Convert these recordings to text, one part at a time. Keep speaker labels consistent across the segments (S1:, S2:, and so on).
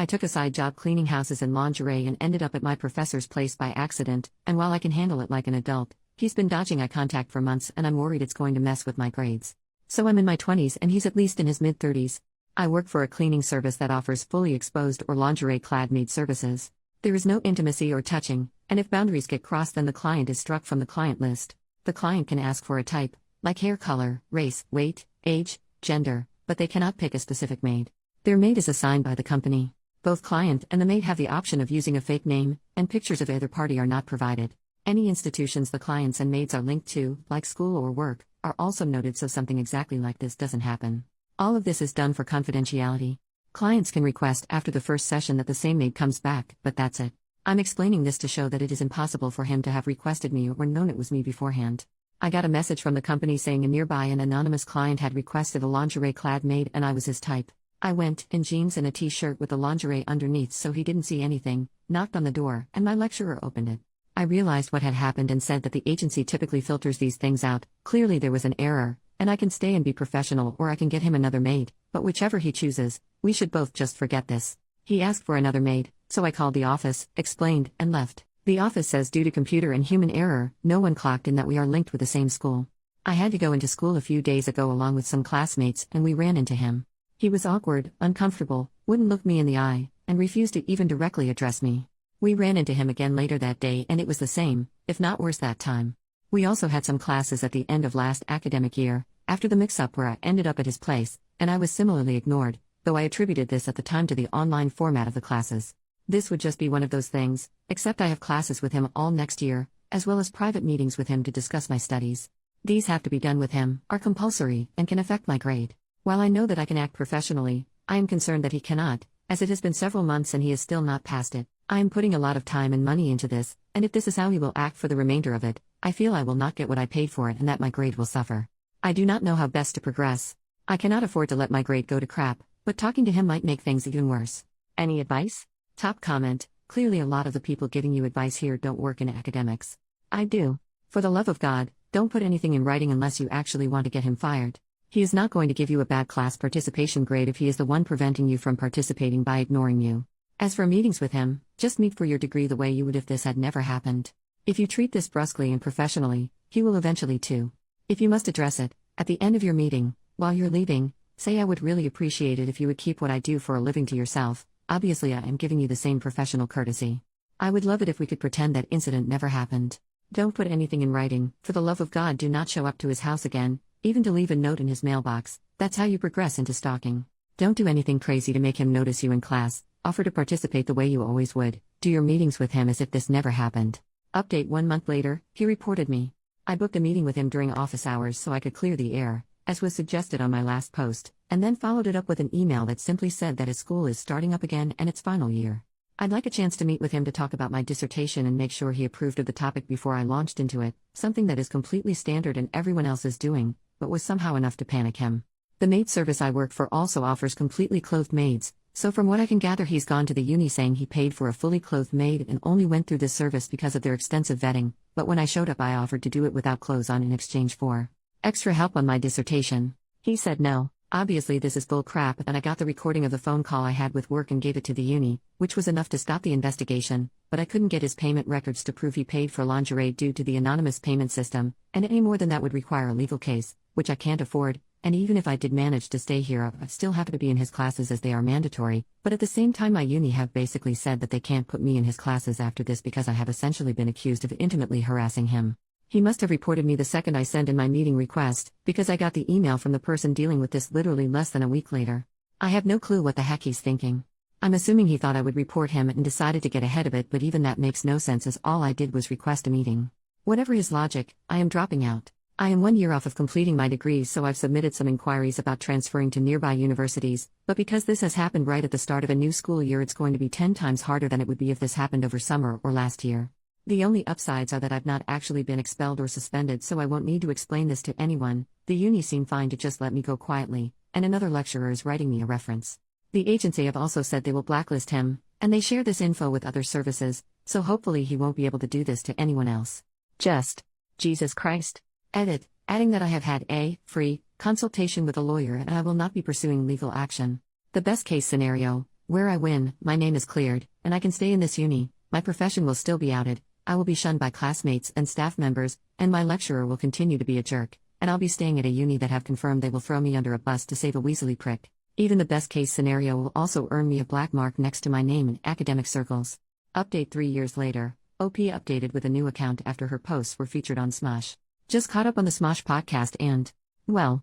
S1: I took a side job cleaning houses in lingerie and ended up at my professor's place by accident, and while I can handle it like an adult, he's been dodging eye contact for months and I'm worried it's going to mess with my grades. So I'm in my 20s and he's at least in his mid-30s. I work for a cleaning service that offers fully exposed or lingerie-clad maid services. There is no intimacy or touching, and if boundaries get crossed then the client is struck from the client list. The client can ask for a type, like hair color, race, weight, age, gender, but they cannot pick a specific maid. Their maid is assigned by the company. Both client and the maid have the option of using a fake name, and pictures of either party are not provided. Any institutions the clients and maids are linked to, like school or work, are also noted so something exactly like this doesn't happen. All of this is done for confidentiality. Clients can request after the first session that the same maid comes back, but that's it. I'm explaining this to show that it is impossible for him to have requested me or known it was me beforehand. I got a message from the company saying a nearby and anonymous client had requested a lingerie-clad maid and I was his type. I went, in jeans and a t-shirt with the lingerie underneath so he didn't see anything, knocked on the door, and my lecturer opened it. I realized what had happened and said that the agency typically filters these things out. Clearly there was an error, and I can stay and be professional or I can get him another maid, but whichever he chooses, we should both just forget this. He asked for another maid, so I called the office, explained, and left. The office says due to computer and human error, no one clocked in that we are linked with the same school. I had to go into school a few days ago along with some classmates and we ran into him. He was awkward, uncomfortable, wouldn't look me in the eye, and refused to even directly address me. We ran into him again later that day and it was the same, if not worse that time. We also had some classes at the end of last academic year, after the mix-up where I ended up at his place, and I was similarly ignored, though I attributed this at the time to the online format of the classes. This would just be one of those things, except I have classes with him all next year, as well as private meetings with him to discuss my studies. These have to be done with him, are compulsory, and can affect my grade. While I know that I can act professionally, I am concerned that he cannot, as it has been several months and he is still not passed it. I am putting a lot of time and money into this, and if this is how he will act for the remainder of it, I feel I will not get what I paid for it and that my grade will suffer. I do not know how best to progress. I cannot afford to let my grade go to crap, but talking to him might make things even worse. Any advice? Top comment: clearly a lot of the people giving you advice here don't work in academics. I do. For the love of God, don't put anything in writing unless you actually want to get him fired. He is not going to give you a bad class participation grade if he is the one preventing you from participating by ignoring you. As for meetings with him, just meet for your degree the way you would if this had never happened. If you treat this brusquely and professionally, he will eventually too. If you must address it, at the end of your meeting, while you're leaving, say I would really appreciate it if you would keep what I do for a living to yourself. Obviously I am giving you the same professional courtesy. I would love it if we could pretend that incident never happened. Don't put anything in writing. For the love of God, do not show up to his house again, even to leave a note in his mailbox. That's how you progress into stalking. Don't do anything crazy to make him notice you in class. Offer to participate the way you always would. Do your meetings with him as if this never happened. Update: 1 month later, he reported me. I booked a meeting with him during office hours so I could clear the air, as was suggested on my last post, and then followed it up with an email that simply said that his school is starting up again and its final year. I'd like a chance to meet with him to talk about my dissertation and make sure he approved of the topic before I launched into it, something that is completely standard and everyone else is doing, but was somehow enough to panic him. The maid service I work for also offers completely clothed maids, so from what I can gather he's gone to the uni saying he paid for a fully clothed maid and only went through this service because of their extensive vetting, but when I showed up I offered to do it without clothes on in exchange for extra help on my dissertation. He said no. Obviously this is bull crap, and I got the recording of the phone call I had with work and gave it to the uni, which was enough to stop the investigation, but I couldn't get his payment records to prove he paid for lingerie due to the anonymous payment system, and any more than that would require a legal case, which I can't afford. And even if I did manage to stay here, I'd still have to be in his classes as they are mandatory, but at the same time my uni have basically said that they can't put me in his classes after this because I have essentially been accused of intimately harassing him. He must have reported me the second I sent in my meeting request, because I got the email from the person dealing with this literally less than a week later. I have no clue what the heck he's thinking. I'm assuming he thought I would report him and decided to get ahead of it, but even that makes no sense as all I did was request a meeting. Whatever his logic, I am dropping out. I am 1 year off of completing my degree, so I've submitted some inquiries about transferring to nearby universities, but because this has happened right at the start of a new school year, it's going to be 10 times harder than it would be if this happened over summer or last year. The only upsides are that I've not actually been expelled or suspended, so I won't need to explain this to anyone. The uni seemed fine to just let me go quietly, and another lecturer is writing me a reference. The agency have also said they will blacklist him, and they share this info with other services, so hopefully he won't be able to do this to anyone else. Just Jesus Christ. Edit, adding that I have had a free consultation with a lawyer and I will not be pursuing legal action. The best case scenario, Where I win, my name is cleared, and I can stay in this uni, my profession will still be outed, I will be shunned by classmates and staff members, and my lecturer will continue to be a jerk, and I'll be staying at a uni that have confirmed they will throw me under a bus to save a weaselly prick. Even the best case scenario will also earn me a black mark next to my name in academic circles. Update 3 years later, OP updated with a new account after her posts were featured on Smosh. Just caught up on the Smosh podcast and, well.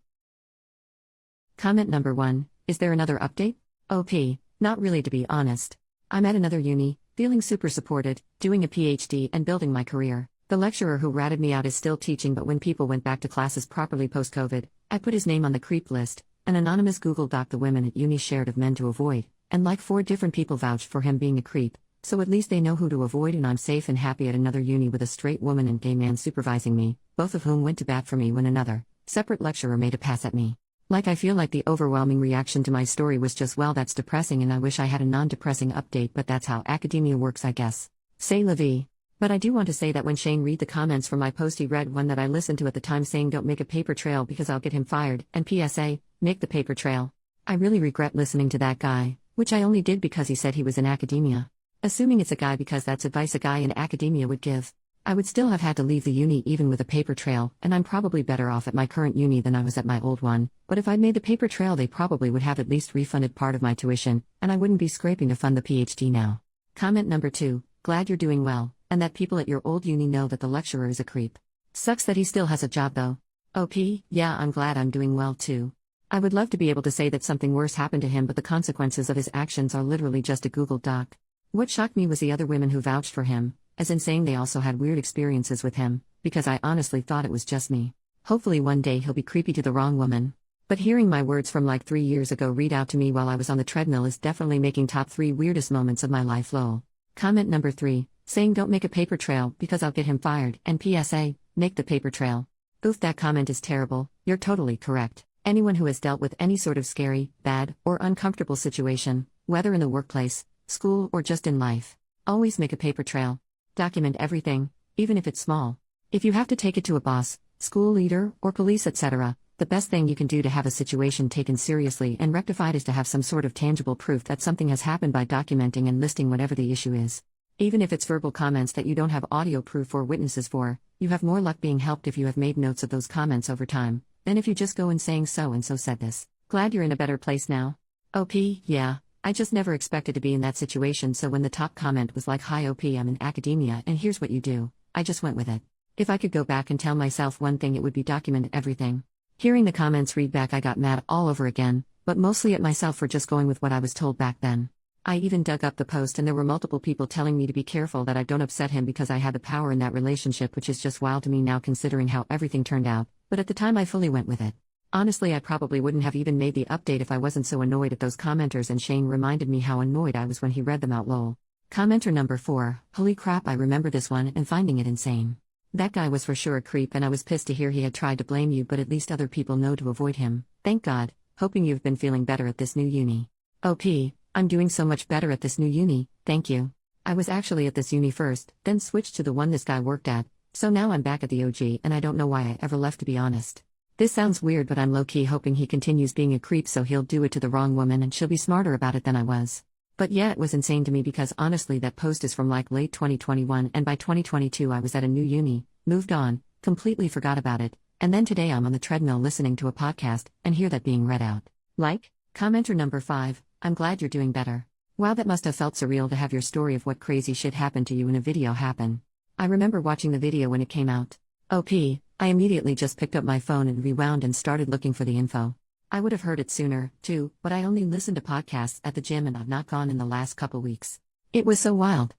S1: Comment number 1, is there another update? OP, not really to be honest. I'm at another uni, feeling super supported, doing a PhD and building my career. The lecturer who ratted me out is still teaching, but when people went back to classes properly post-COVID, I put his name on the creep list. An anonymous Google Doc the women at uni shared of men to avoid, and like 4 different people vouched for him being a creep, so at least they know who to avoid, and I'm safe and happy at another uni with a straight woman and gay man supervising me, both of whom went to bat for me when another separate lecturer made a pass at me. Like I feel like the overwhelming reaction to my story was just, well, that's depressing, and I wish I had a non-depressing update, but that's how academia works, I guess. C'est la vie. But I do want to say that when Shane read the comments from my post, he read one that I listened to at the time saying don't make a paper trail because I'll get him fired, and PSA, make the paper trail. I really regret listening to that guy, which I only did because he said he was in academia. Assuming it's a guy because that's advice a guy in academia would give. I would still have had to leave the uni even with a paper trail, and I'm probably better off at my current uni than I was at my old one, but if I'd made the paper trail they probably would have at least refunded part of my tuition, and I wouldn't be scraping to fund the PhD now. Comment number 2, glad you're doing well, and that people at your old uni know that the lecturer is a creep. Sucks that he still has a job though. OP, yeah, I'm glad I'm doing well too. I would love to be able to say that something worse happened to him, but the consequences of his actions are literally just a Google Doc. What shocked me was the other women who vouched for him, as in saying they also had weird experiences with him, because I honestly thought it was just me. Hopefully one day he'll be creepy to the wrong woman. But hearing my words from like 3 years ago read out to me while I was on the treadmill is definitely making top 3 weirdest moments of my life lol. Comment number 3, saying don't make a paper trail because I'll get him fired, and PSA, make the paper trail. Oof, that comment is terrible, you're totally correct. Anyone who has dealt with any sort of scary, bad, or uncomfortable situation, whether in the workplace, school, or just in life, always make a paper trail. Document everything, even if it's small. If you have to take it to a boss, school leader, or police, etc., the best thing you can do to have a situation taken seriously and rectified is to have some sort of tangible proof that something has happened by documenting and listing whatever the issue is. Even if it's verbal comments that you don't have audio proof or witnesses for, you have more luck being helped if you have made notes of those comments over time, than if you just go in saying so and so said this. Glad you're in a better place now. OP, yeah. I just never expected to be in that situation, so when the top comment was like, hi OP, I'm in academia and here's what you do, I just went with it. If I could go back and tell myself one thing, it would be document everything. Hearing the comments read back, I got mad all over again, but mostly at myself for just going with what I was told back then. I even dug up the post and there were multiple people telling me to be careful that I don't upset him because I had the power in that relationship, which is just wild to me now considering how everything turned out, but at the time I fully went with it. Honestly, I probably wouldn't have even made the update if I wasn't so annoyed at those commenters, and Shane reminded me how annoyed I was when he read them out lol. Commenter number 4, holy crap, I remember this one and finding it insane. That guy was for sure a creep and I was pissed to hear he had tried to blame you, but at least other people know to avoid him. Thank God, hoping you've been feeling better at this new uni. OP, I'm doing so much better at this new uni, thank you. I was actually at this uni first, then switched to the one this guy worked at, so now I'm back at the OG and I don't know why I ever left, to be honest. This sounds weird, but I'm low-key hoping he continues being a creep so he'll do it to the wrong woman and she'll be smarter about it than I was. But yeah, it was insane to me because honestly that post is from like late 2021 and by 2022 I was at a new uni, moved on, completely forgot about it, and then today I'm on the treadmill listening to a podcast and hear that being read out. Like? Commenter number 5, I'm glad you're doing better. Wow, that must have felt surreal to have your story of what crazy shit happened to you in a video happen. I remember watching the video when it came out. OP, I immediately just picked up my phone and rewound and started looking for the info. I would have heard it sooner, too, but I only listened to podcasts at the gym and I've not gone in the last couple weeks. It was so wild.